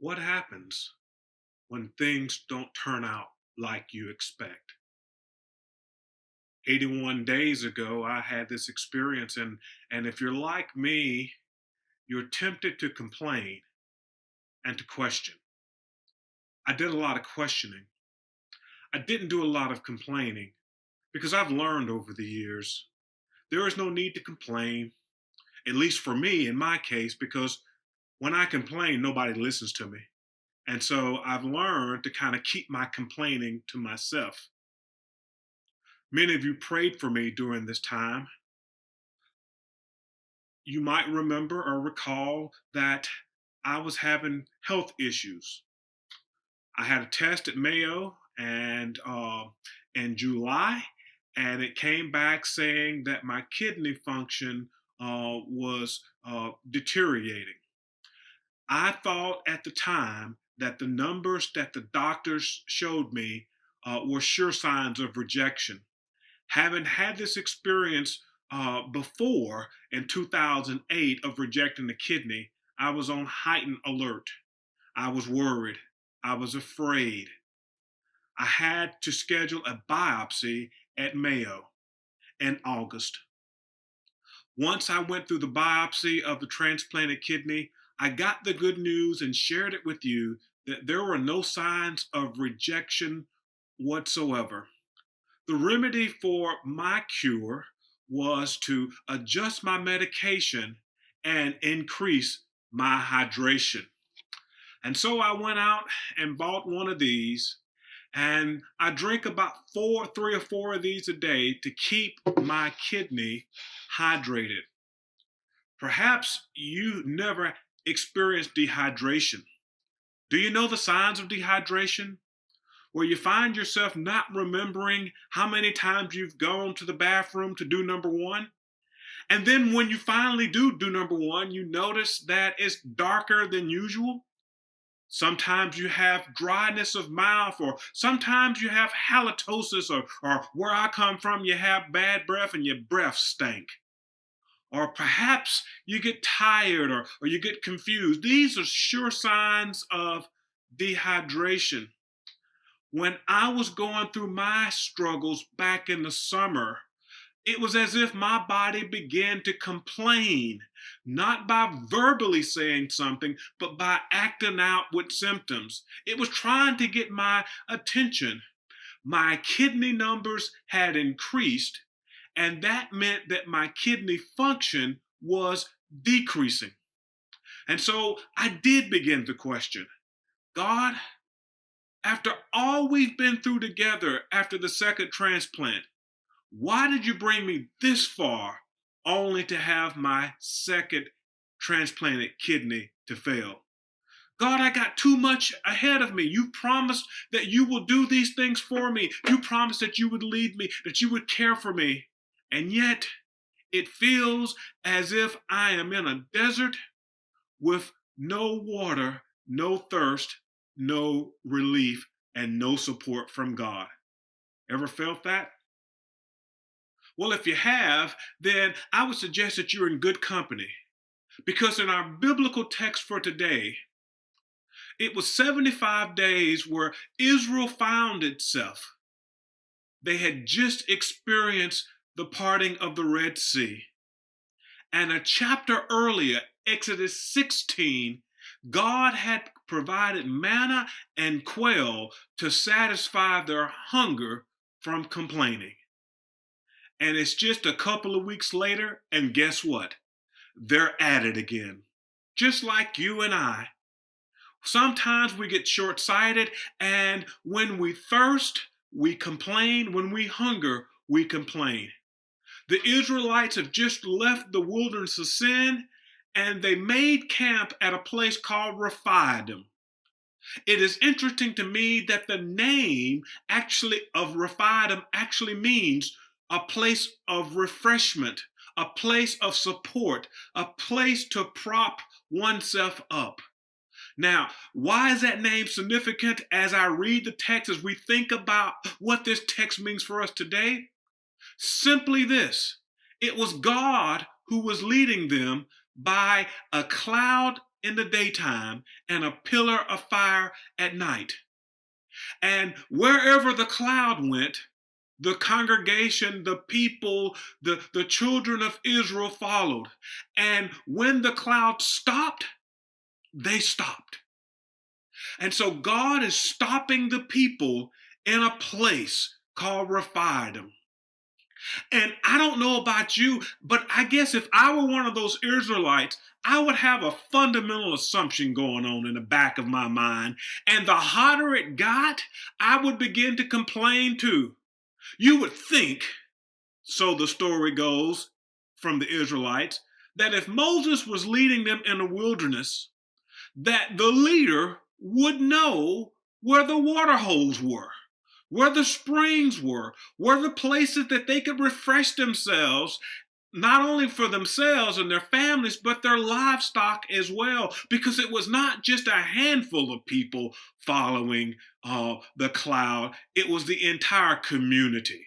What happens when things don't turn out like you expect? 81 days ago, I had this experience, and if you're like me, you're tempted to complain and to question. I did a lot of questioning. I didn't do a lot of complaining because I've learned over the years there is no need to complain, at least for me in my case, because when I complain, nobody listens to me. And so I've learned to kind of keep my complaining to myself. Many of you prayed for me during this time. You might remember or recall that I was having health issues. I had a test at Mayo and in July, and it came back saying that my kidney function was deteriorating. I thought at the time that the numbers that the doctors showed me were sure signs of rejection. Having had this experience before in 2008 of rejecting the kidney, I was on heightened alert. I was worried. I was afraid. I had to schedule a biopsy at Mayo in August. Once I went through the biopsy of the transplanted kidney, I got the good news and shared it with you that there were no signs of rejection whatsoever. The remedy for my cure was to adjust my medication and increase my hydration. And so I went out and bought one of these, and I drink about 3 or 4 of these a day to keep my kidney hydrated. Perhaps you never experienced dehydration. Do you know the signs of dehydration? Where you find yourself not remembering how many times you've gone to the bathroom to do number one. And then when you finally do number one, you notice that it's darker than usual. Sometimes you have dryness of mouth, or sometimes you have halitosis, or where I come from, you have bad breath and your breath stank. Or perhaps you get tired or you get confused. These are sure signs of dehydration. When I was going through my struggles back in the summer, it was as if my body began to complain, not by verbally saying something, but by acting out with symptoms. It was trying to get my attention. My kidney numbers had increased, and that meant that my kidney function was decreasing. And so I did begin to question, God, after all we've been through together after the second transplant, why did you bring me this far only to have my second transplanted kidney to fail? God, I got too much ahead of me. You promised that you will do these things for me. You promised that you would lead me, that you would care for me. And yet, it feels as if I am in a desert with no water, no thirst, no relief, and no support from God. Ever felt that? Well, if you have, then I would suggest that you're in good company. Because in our biblical text for today, it was 75 days where Israel found itself. They had just experienced the parting of the Red Sea. And a chapter earlier, Exodus 16, God had provided manna and quail to satisfy their hunger from complaining. And it's just a couple of weeks later, and guess what? They're at it again. Just like you and I. Sometimes we get short sighted, and when we thirst, we complain. When we hunger, we complain. The Israelites have just left the wilderness of sin, and they made camp at a place called Rephidim. It is interesting to me that the name actually of Rephidim actually means a place of refreshment, a place of support, a place to prop oneself up. Now, why is that name significant as I read the text, as we think about what this text means for us today? Simply this: it was God who was leading them by a cloud in the daytime and a pillar of fire at night. And wherever the cloud went, the congregation, the people, the children of Israel followed. And when the cloud stopped, they stopped. And so God is stopping the people in a place called Rephidim. And I don't know about you, but I guess if I were one of those Israelites, I would have a fundamental assumption going on in the back of my mind. And the hotter it got, I would begin to complain too. You would think, so the story goes from the Israelites, that if Moses was leading them in the wilderness, that the leader would know where the water holes were, where the springs were the places that they could refresh themselves, not only for themselves and their families, but their livestock as well, because it was not just a handful of people following the cloud, it was the entire community.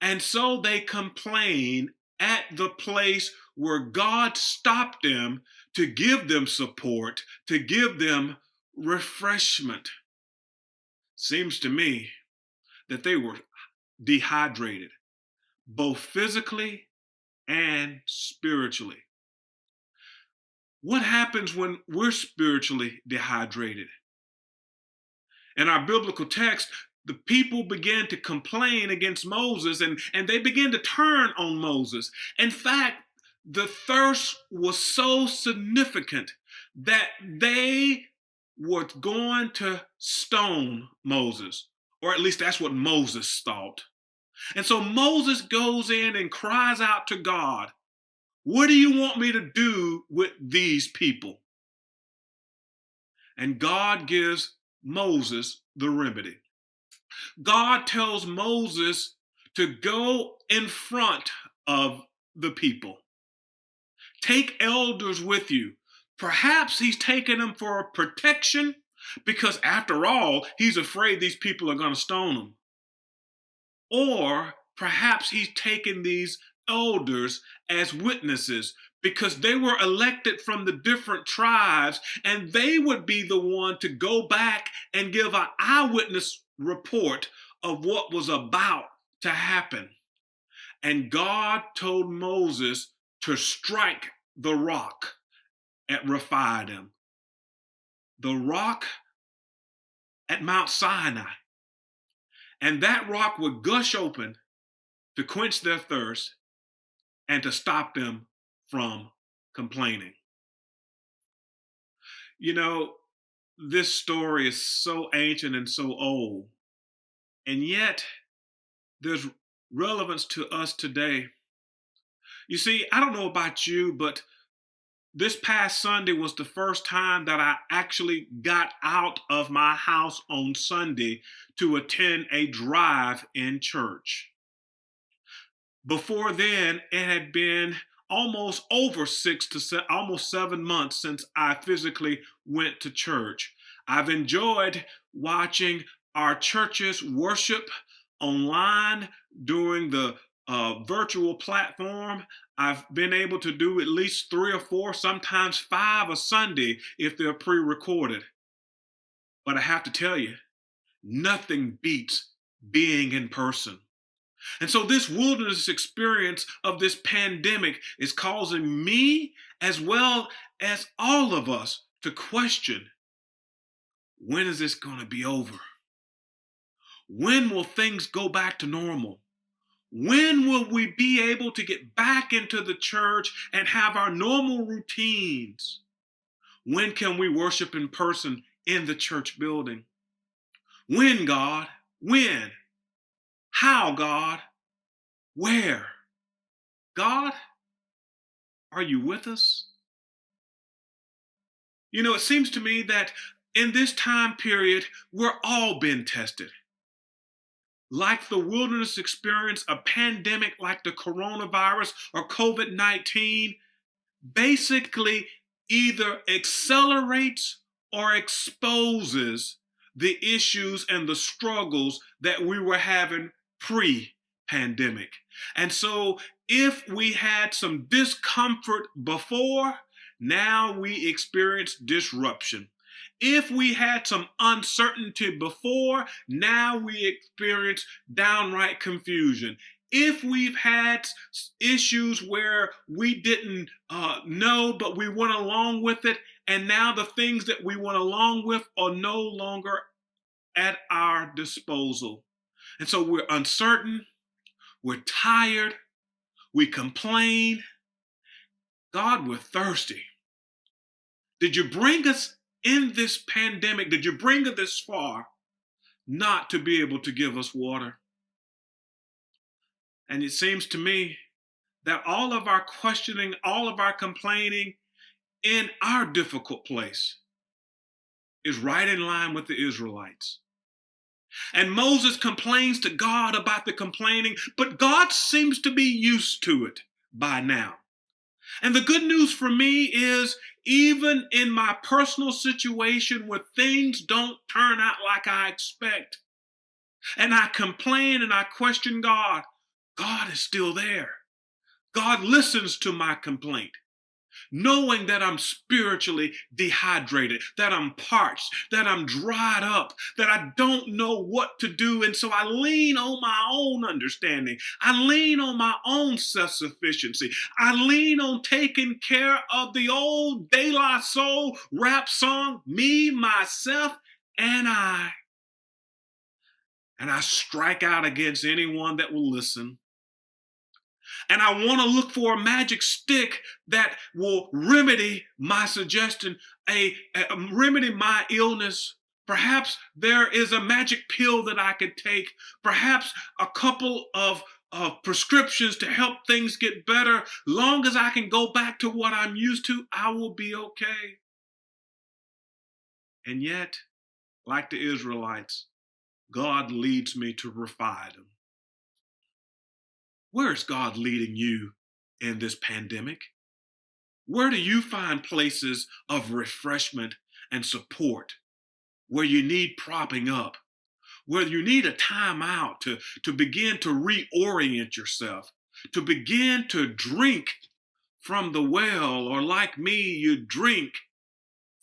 And so they complain at the place where God stopped them to give them support, to give them refreshment. Seems to me that they were dehydrated, both physically and spiritually. What happens when we're spiritually dehydrated? In our biblical text, the people began to complain against Moses and they began to turn on Moses. In fact, the thirst was so significant that they were going to stone Moses, or at least that's what Moses thought. And so Moses goes in and cries out to God, "What do you want me to do with these people?" And God gives Moses the remedy. God tells Moses to go in front of the people. Take elders with you. Perhaps he's taking them for protection because, after all, he's afraid these people are going to stone him. Or perhaps he's taking these elders as witnesses because they were elected from the different tribes and they would be the one to go back and give an eyewitness report of what was about to happen. And God told Moses to strike the rock at Rephidim, the rock at Mount Sinai. And that rock would gush open to quench their thirst and to stop them from complaining. You know, this story is so ancient and so old, and yet there's relevance to us today. You see, I don't know about you, but this past Sunday was the first time that I actually got out of my house on Sunday to attend a drive-in church. Before then, it had been almost over almost 7 months since I physically went to church. I've enjoyed watching our churches worship online during the virtual platform. I've been able to do at least 3 or 4, sometimes 5 a Sunday if they're pre-recorded. But I have to tell you, nothing beats being in person. And so this wilderness experience of this pandemic is causing me, as well as all of us, to question, when is this going to be over? When will things go back to normal? When will we be able to get back into the church and have our normal routines? When can we worship in person in the church building? When, God? When? How, God? Where? God, are you with us? You know, it seems to me that in this time period, we're all being tested. Like the wilderness experience, a pandemic like the coronavirus or COVID-19 basically either accelerates or exposes the issues and the struggles that we were having pre-pandemic. And so if we had some discomfort before, now we experience disruption. If we had some uncertainty before, now we experience downright confusion. If we've had issues where we didn't know, but we went along with it, and now the things that we went along with are no longer at our disposal. And so we're uncertain, we're tired, we complain. God, we're thirsty. Did you bring us in this pandemic? Did you bring us this far not to be able to give us water? And it seems to me that all of our questioning, all of our complaining in our difficult place is right in line with the Israelites. And Moses complains to God about the complaining, but God seems to be used to it by now. And the good news for me is, even in my personal situation where things don't turn out like I expect, and I complain and I question God, God is still there. God listens to my complaint, knowing that I'm spiritually dehydrated, that I'm parched, that I'm dried up, that I don't know what to do. And so I lean on my own understanding. I lean on my own self-sufficiency. I lean on taking care of the old De La Soul rap song, me, myself, and I. And I strike out against anyone that will listen. And I want to look for a magic stick that will remedy my suggestion, remedy my illness. Perhaps there is a magic pill that I could take. Perhaps a couple of prescriptions to help things get better. Long as I can go back to what I'm used to, I will be okay. And yet, like the Israelites, God leads me to Rephidim. Where is God leading you in this pandemic? Where do you find places of refreshment and support? Where you need propping up? Where you need a time out to begin to reorient yourself? To begin to drink from the well, or like me, you drink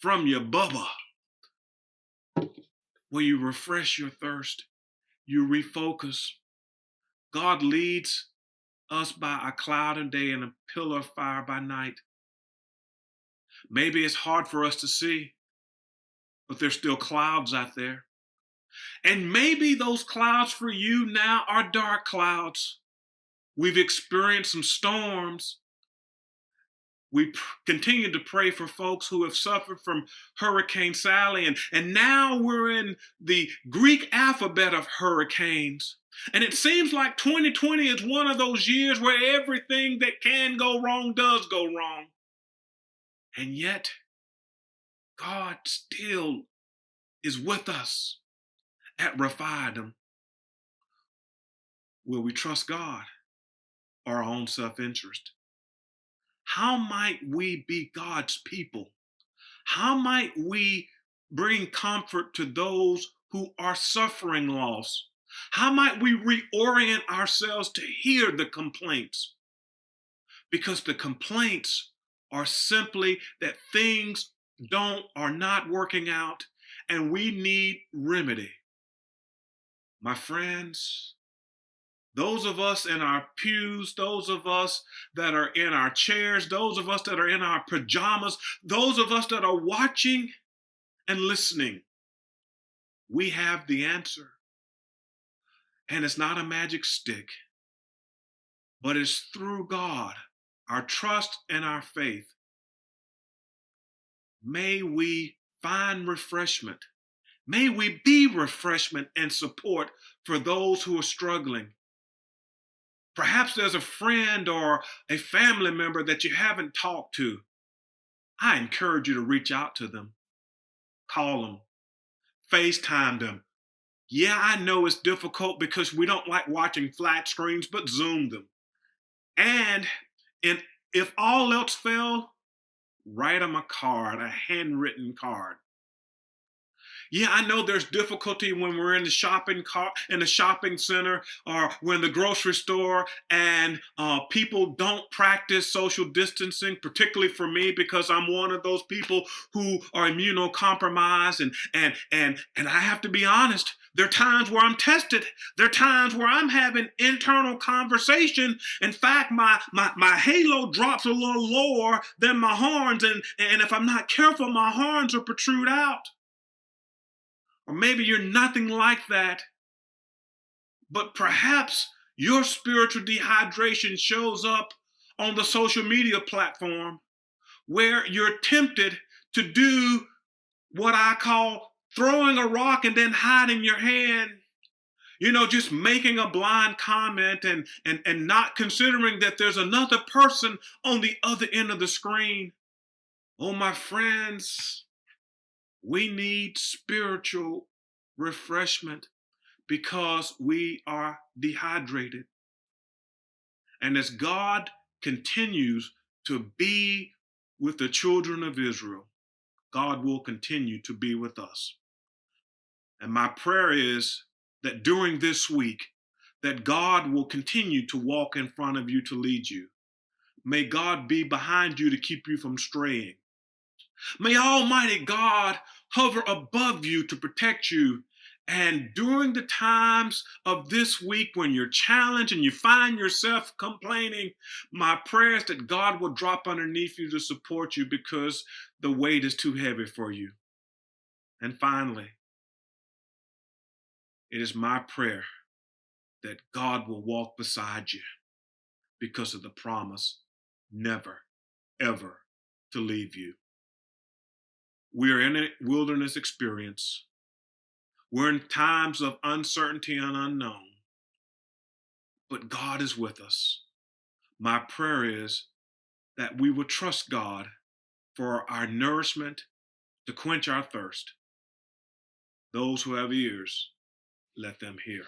from your bubba? Where you refresh your thirst, you refocus. God leads us by a cloud of day and a pillar of fire by night. Maybe it's hard for us to see, but there's still clouds out there. And maybe those clouds for you now are dark clouds. We've experienced some storms. We continue to pray for folks who have suffered from Hurricane Sally, and now we're in the Greek alphabet of hurricanes. And it seems like 2020 is one of those years where everything that can go wrong does go wrong. And yet, God still is with us at Rephidim. Will we trust God or our own self-interest? How might we be God's people? How might we bring comfort to those who are suffering loss? How might we reorient ourselves to hear the complaints? Because the complaints are simply that things are not working out, and we need remedy. My friends, those of us in our pews, those of us that are in our chairs, those of us that are in our pajamas, those of us that are watching and listening, we have the answer. And it's not a magic stick, but it's through God, our trust and our faith. May we find refreshment. May we be refreshment and support for those who are struggling. Perhaps there's a friend or a family member that you haven't talked to. I encourage you to reach out to them. Call them. FaceTime them. Yeah, I know it's difficult because we don't like watching flat screens, but Zoom them. And if all else fail, write them a card, a handwritten card. Yeah, I know there's difficulty when we're in the shopping cart, in the shopping center, or we're in the grocery store, and people don't practice social distancing. Particularly for me, because I'm one of those people who are immunocompromised, and I have to be honest. There are times where I'm tested. There are times where I'm having internal conversation. In fact, my halo drops a little lower than my horns, and if I'm not careful, my horns will protrude out. Or maybe you're nothing like that, but perhaps your spiritual dehydration shows up on the social media platform where you're tempted to do what I call throwing a rock and then hiding your hand. Just making a blind comment and not considering that there's another person on the other end of the screen. Oh, my friends, we need spiritual refreshment because we are dehydrated. And as God continues to be with the children of Israel, God will continue to be with us. And my prayer is that during this week, that God will continue to walk in front of you to lead you. May God be behind you to keep you from straying. May Almighty God hover above you to protect you. And during the times of this week when you're challenged and you find yourself complaining, my prayer is that God will drop underneath you to support you because the weight is too heavy for you. And finally, it is my prayer that God will walk beside you because of the promise never, ever to leave you. We are in a wilderness experience. We're in times of uncertainty and unknown, but God is with us. My prayer is that we will trust God for our nourishment to quench our thirst. Those who have ears, let them hear.